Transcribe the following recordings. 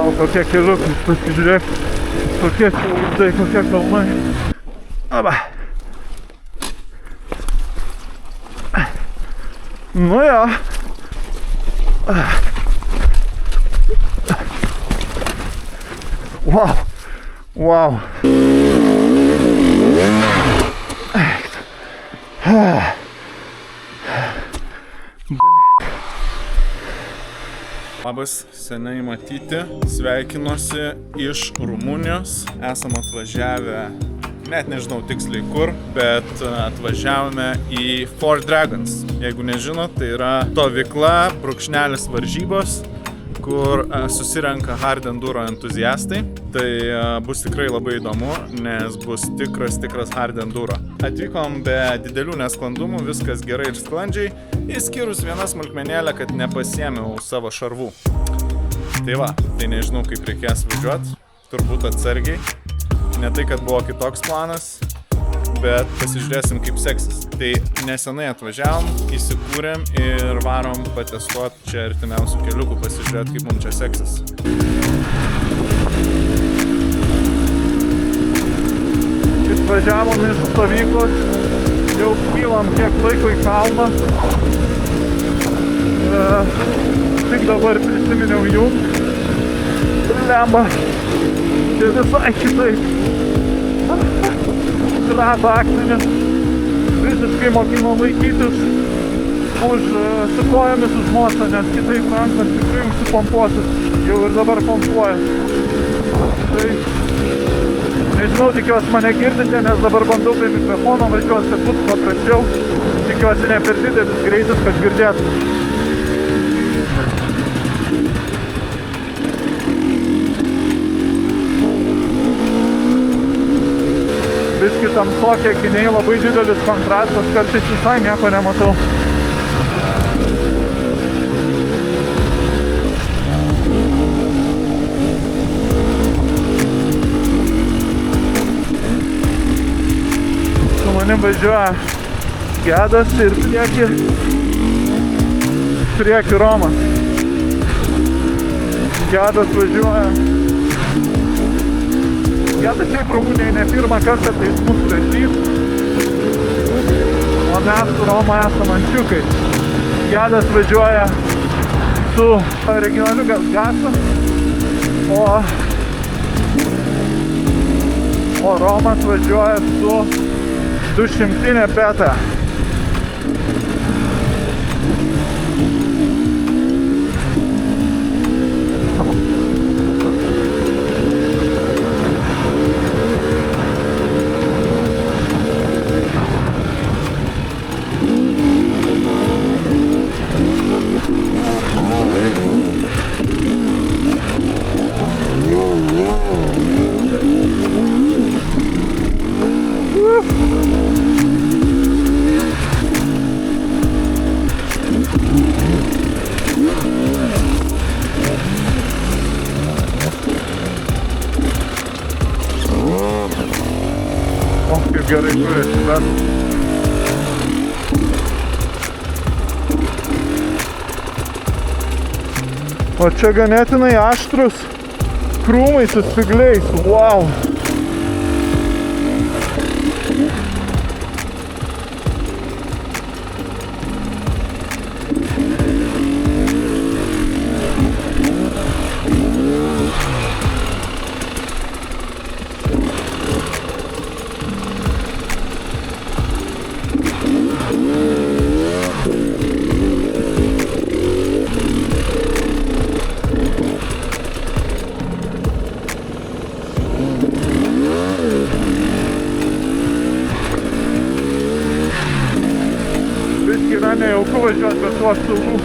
Vau, kokie keliukai, pasižiūrėk, kokie vaizdai, kokie kalnai. Aba. Nu jo. Wow. Wow. Labas, seniai matyti, sveikinuosi iš Rumunijos, esam atvažiavę, net nežinau tiksliai kur, bet atvažiavome į Four Dragons. Jeigu nežinot, tai yra stovykla, brūkšnelis varžybos, kur susirenka hard enduro entuziastai. Tai bus tikrai labai įdomu, nes bus tikras hard enduro. Atvykom be didelių nesklandumų, viskas gerai ir sklandžiai, išskyrus vieną smulkmenėlę, kad nepasiėmiau savo šarvų. Tai va, tai nežinau kaip reikės važiuoti, turbūt atsargiai. Ne tai, kad buvo kitoks planas, bet pasižiūrėsim kaip seksis. Tai nesenai atvažiavom, įsikūrėm ir varom patestuoti čia artimiausių keliukų, pasižiūrėti kaip mums čia seksis. Išvažiavom iš stovyklos, jau kylam kiek laiko į kalną. Tik dabar prisiminiau jums. Lemba, čia visai kitaip. Rato akmenis, visiškai mokino laikytis su kojomis už mostą, nes kitaip rankas tikrai užsipompuosis, jau ir dabar pompuoja. Tai nežinau, tikiuosi mane girdite, nes dabar bandau prie mikrofono važiuoti, kad būtų paprasčiau. Tikiuosi ne per didelis greitis, kad girdėtų. Viski tamsokie akiniai, labai didelis kontrastas, kartais visai nieko nematau. Su manim važiuoja Gedas ir prieki Romas. Gedas važiuoja. Gedas šiaip Rumunijai ne pirmą kartą, tai jis mus rašys. O mes su Roma esam ančiukai. Gedas važiuoja su originaliu gasu, o Romas važiuoja su 200 beta. Kaip gerai kuriasi, bet o čia ganėtinai aštrus krūmai su spygliais. Wow! Yra nejauku važiuoti be tų apsaugų.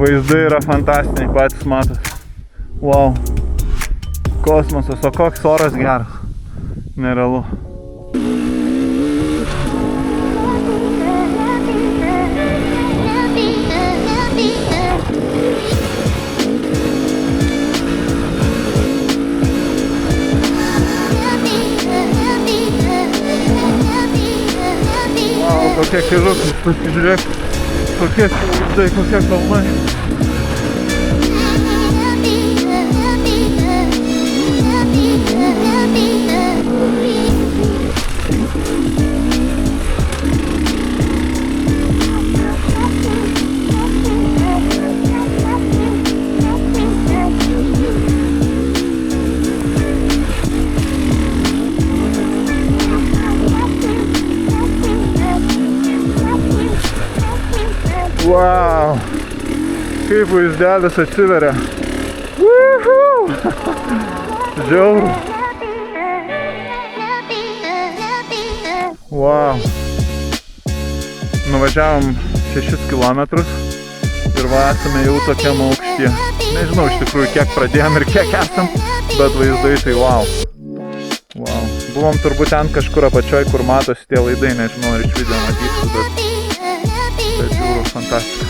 Vaizdai yra fantastiniai, patys matot. Wow. Kosmosas, o koks oras geras. Nerealu. Wow, kokie keliukai, pasižiūrėk. Kokie vaizdai, kokie kalnai. Wow, kaip vaizdelis atsiveria. Žiauru. Wow. Nuvažiavom 6 kilometrus ir va esame jau tokiam aukštyje. Nežinau iš tikrųjų kiek pradėjom ir kiek esam, bet vaizdai tai wow. Wow. Buvom turbūt ten kažkur apačioj, kur matosi tie laidai, nežinau ar iš video matysiu, bet žiūrų fantastika.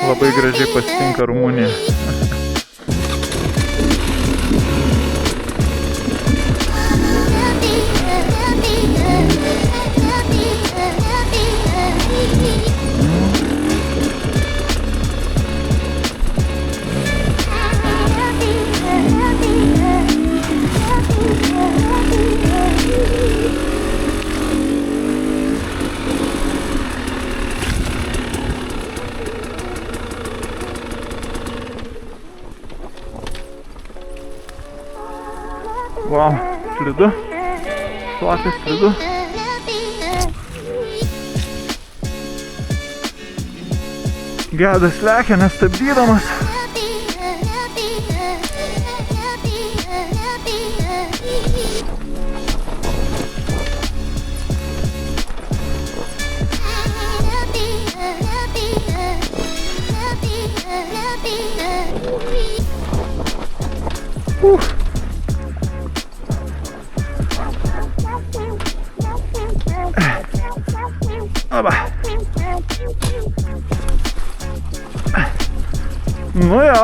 Labai gražiai pasitinka Rumunija. Wow, slidu. Šlakas slidu. Gedas lekia, nestabdydamas. Aba. Nu jo.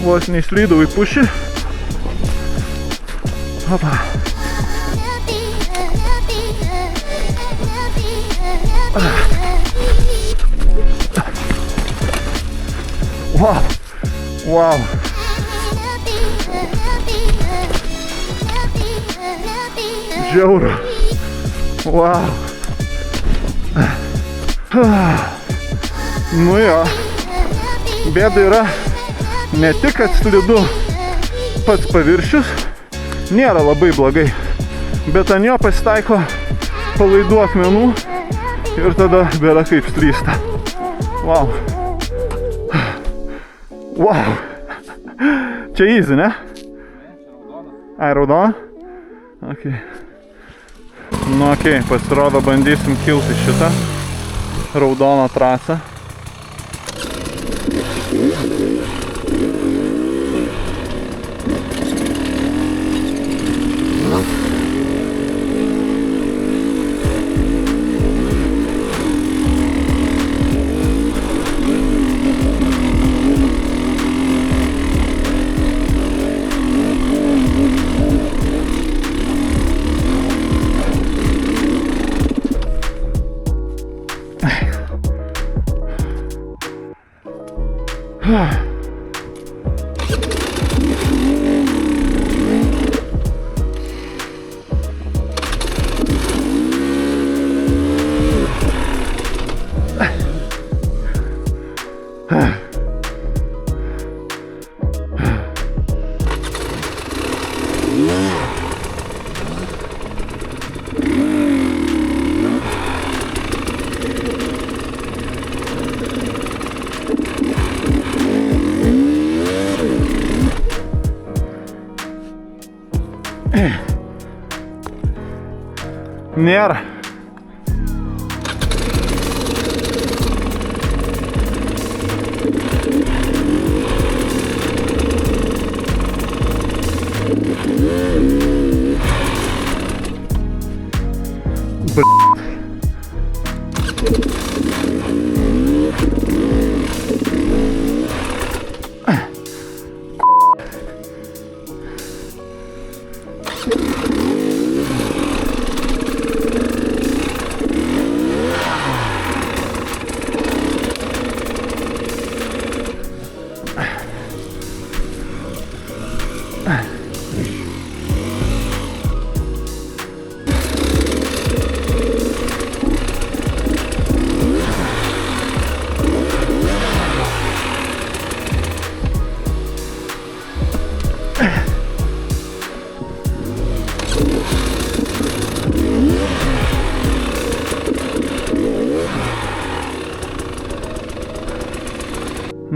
Vos neįslydau į pušį. Opa. Wow. Wow. Žiauru. Wow. Nu jo. Bėda yra ne tik, kad slidu pats paviršius, nėra labai blogai, bet ant jo pasitaiko palaidų akmenų ir tada bėda kaip slysta. Wow. Wow. Čia easy, ne? Ai, raudona? Ok. Nu, ok, pasirodo, bandysim kilti šitą raudoną trasą. Nėra.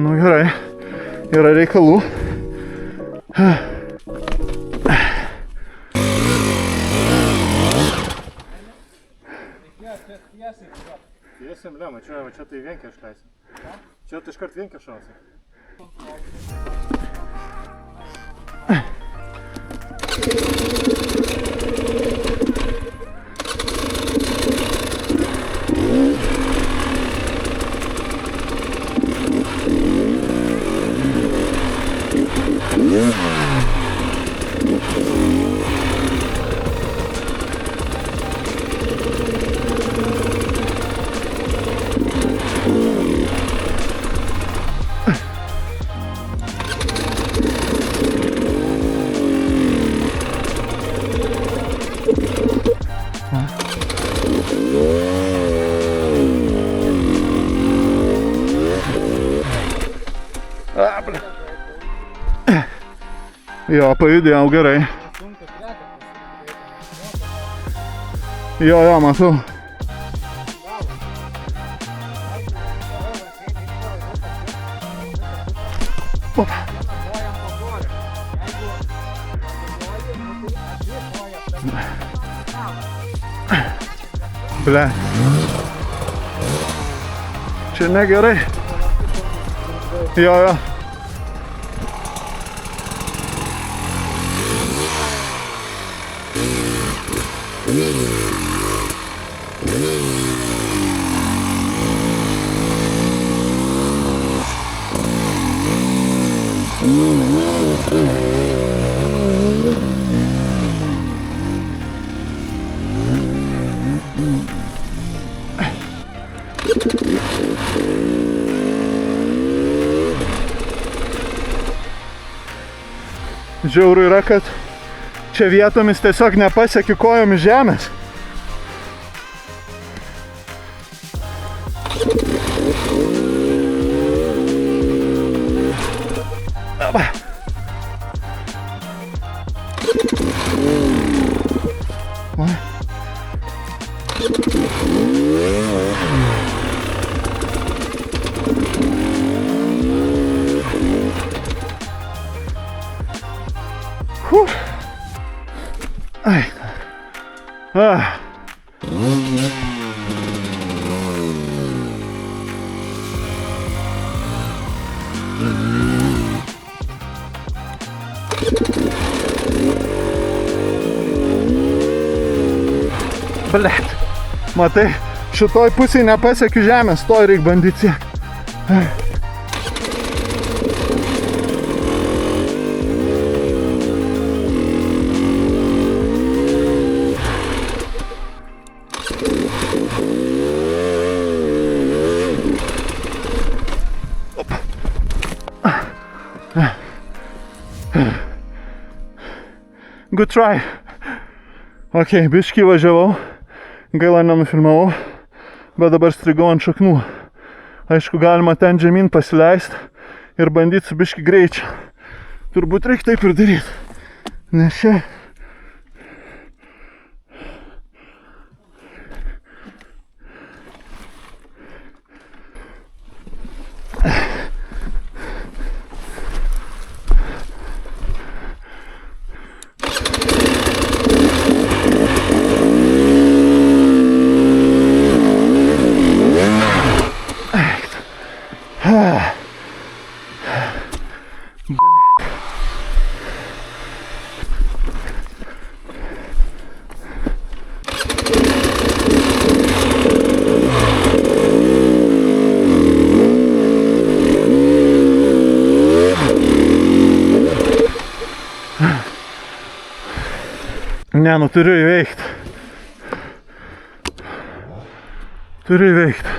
Nu gerai, yra reikalų. Tiesim, Lema, čia tai vienkė išleisi. Čia tai iškart vienkė šausi. Jo, pajudėjau gerai. Jo, matau. Ble. Čia negerai. Jo. Žiauru yra, kad čia vietomis tiesiog nepasiekiu kojomis žemės. Ai. Blet. Matai, šitoj pusėj nepasiekiu žemės, toj reik bandyt siekt. Good try. Ok, biškį važiavau, gaila nenufilmavau, bet dabar strigau ant šaknų. Aišku, galima ten žemyn pasileisti ir bandyti su biškį greičiu. Turbūt reikia taip ir daryti, nes čia... Ne, nu turiu įveikti. Turiu įveikti.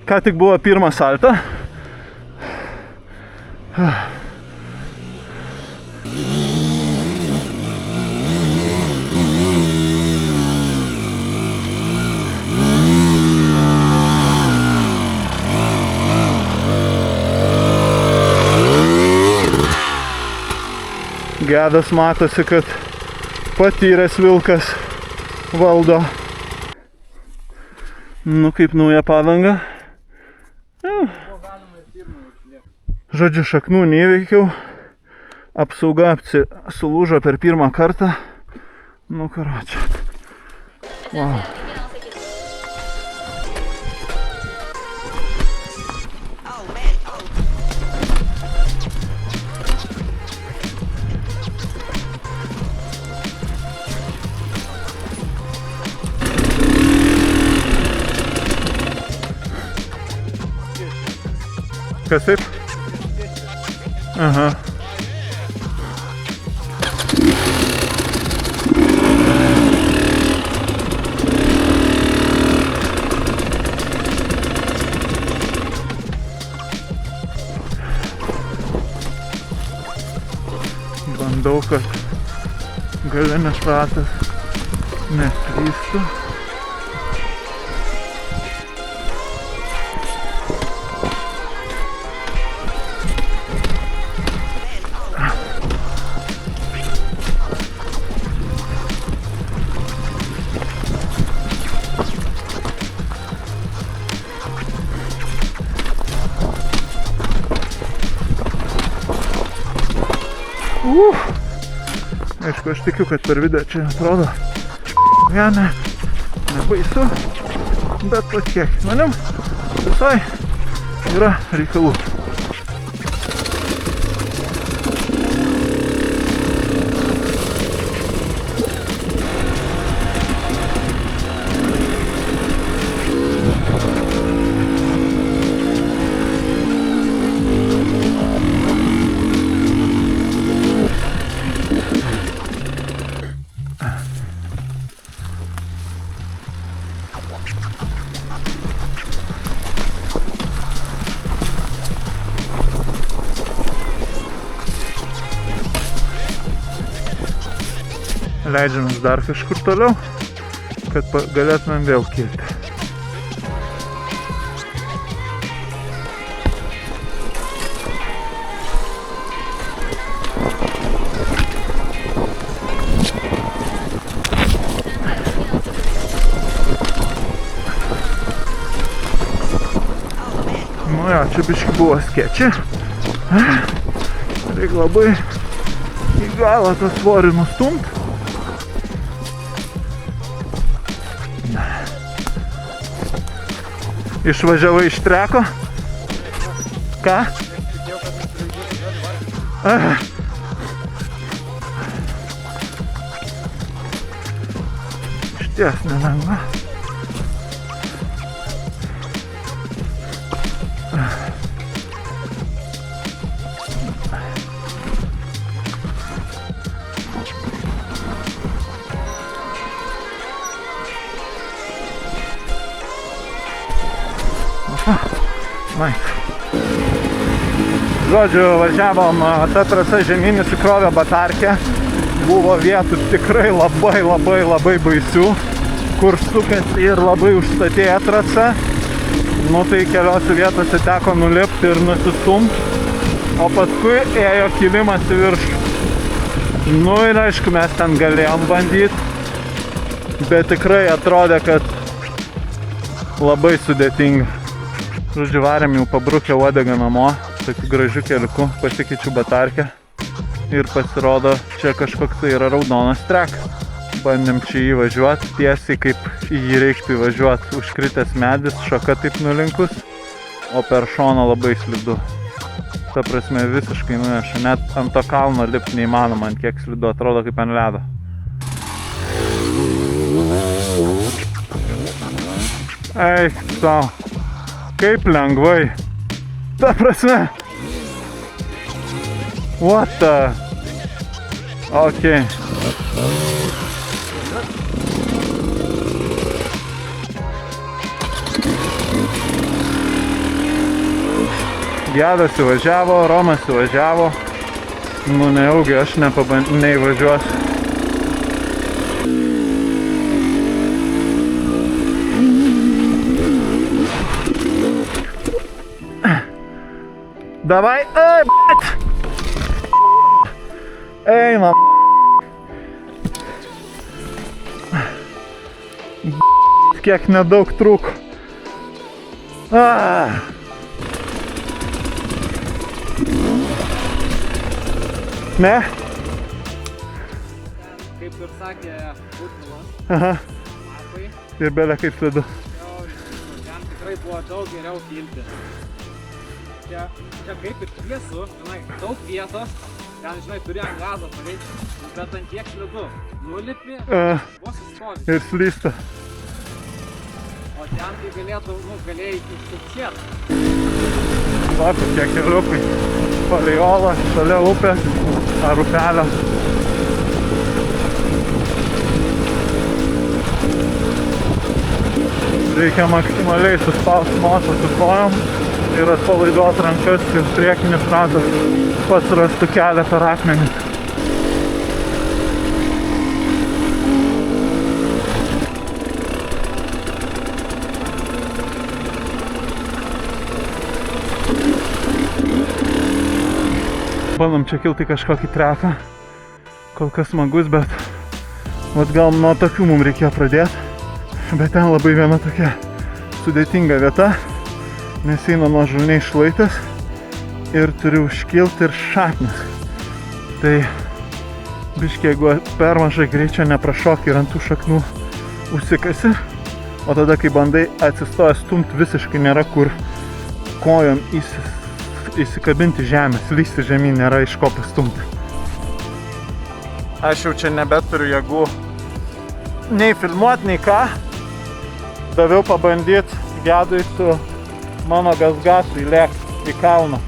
Ką tik buvo pirmas salta. Gedas matosi, kad patyręs vilkas valdo. Nu, kaip nauja padanga. Žodžiu, šaknų neįveikiau. Apsauga sulūžo per pirmą kartą. Nu, karočią. Wow. Kas taip? Aha. Bandau, kad galinis ratas neslystų. Aišku, aš tikiu, kad per video čia atrodo nebaisu, bet patikėk, manim visai yra reikalų. Leidžiamės dar kažkur toliau, kad galėtumėm vėl kilti. Nu jo, čia biški buvo skeči. Reikia labai į galą tą svorį nustumt. Išvažiavai iš treko? Ką? Išties nelengva. Žodžiu, važiavom tą trasą žemyn, įsikrovė batarkę. Buvo vietų tikrai labai baisių, kur sukasi ir labai užstatėję trasą. Nu tai keliose vietose teko nulipti ir nusistumti, o paskui ėjo kilimas į viršų. Nu ir aišku, mes ten galėjom bandyti, bet tikrai atrodė, kad labai sudėtinga. Žodžiu, varėm jau pabrukę uodegą namo, tokiu gražiu keliuku, pasikeičiu batarkę ir pasirodo, čia kažkoks tai yra raudonas trekas. Bandėm čia įvažiuoti, tiesiai kaip į jį reiktų įvažiuoti, užkritęs medis, šaka taip nulinkus, o per šoną labai slidu. Ta prasme visiškai nuneša, net ant to kalno lipti neįmanoma, ant kiek slidu, atrodo kaip ant ledo. Eik tau. Kaip lengvai. Ta prasme. What the? Okay. Gedas įvažiavo, Romas įvažiavo. Nu, nejaugi aš neįvažiuosiu. Davai, bet! Eina, kiek nedaug trūko. Ne? Kaip ir sakė Putinas, Aha. mapai, Ir belia kaip slidu. ten tikrai buvo daug geriau kilti. Čia kaip ir tiesu, žinai, daug vietos, ten, žinai, turi ant gazo pareiti, bet ant tiek slidu. Nulipi, vos sustovi. Ir slysta. O ten tai galėtų, galėjai išsukšėti. Va, tokie keliukai. Palei olą, šalia upės ar upelio. Reikia maksimaliai suspausti nosą su kojom ir atpalaiduoti rankas ir priekinis ratas pats rastų kelią per akmenį. Bandom čia kilti kažkokį treką, kol kas smagus, bet gal nuo tokių mums reikėjo pradėti. Bet ten labai viena tokia sudėtinga vieta, nes eina nuožulniai šlaitas ir turi užkilti ir šaknis. Tai biškiai, jeigu per mažai greičio neprašoki ir ant tų šaknų užsikasi, o tada, kai bandai atsistojęs stumti, visiškai nėra kur kojom įsikabinti žemės, lysti žemyn, nėra iš ko pastumti. Aš jau čia nebeturiu jėgų nei filmuoti, nei ką. Daviau pabandyti Gedui su mano gazgasu įlėkti į kalną.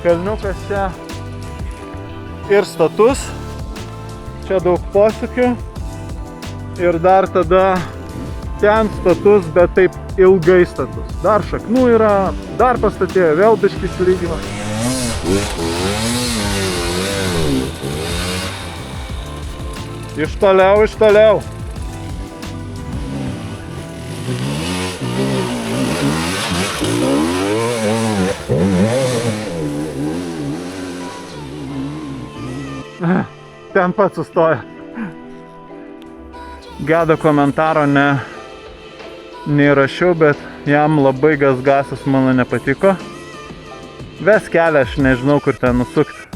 Kalniukas čia ir status, čia daug posūkių ir dar tada ten status, bet taip ilgai status. Dar šaknų yra, dar pastatėjo, vėl biškis lygimas. Iš toliau. Ten pats sustoja. Gedo komentaro neįrašiau, bet jam labai gazgasas mano nepatiko. Ves kelią, aš nežinau, kur ten nusukti.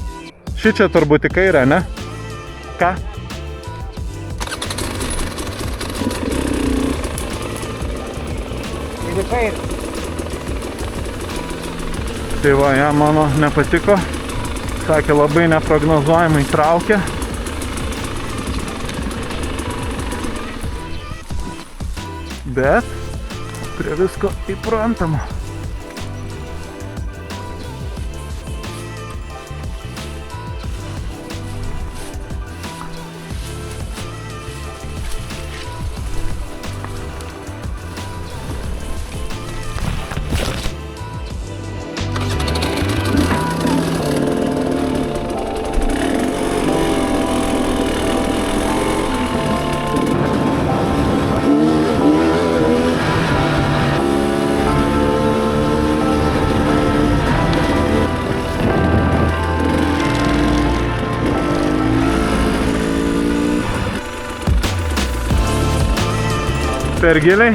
Šičia turbūt į kairę, ne? Ką? Į kairę. Tai va, jam mano nepatiko. Sakė, labai neprognozuojamai traukia. Bet prie visko įprantama. Per giliai.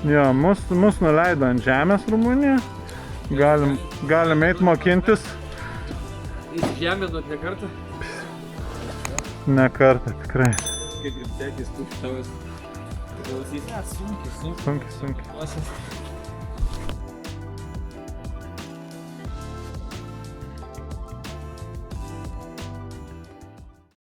Jo, mus nuleido ant žemės Rumunija. Galim eit mokintis. Įsižemėdot ne kartą, Ne kartą, tikrai. kaip ir tekis puštavas. Klausys. Sunkiai. Sunkiai. Klausys.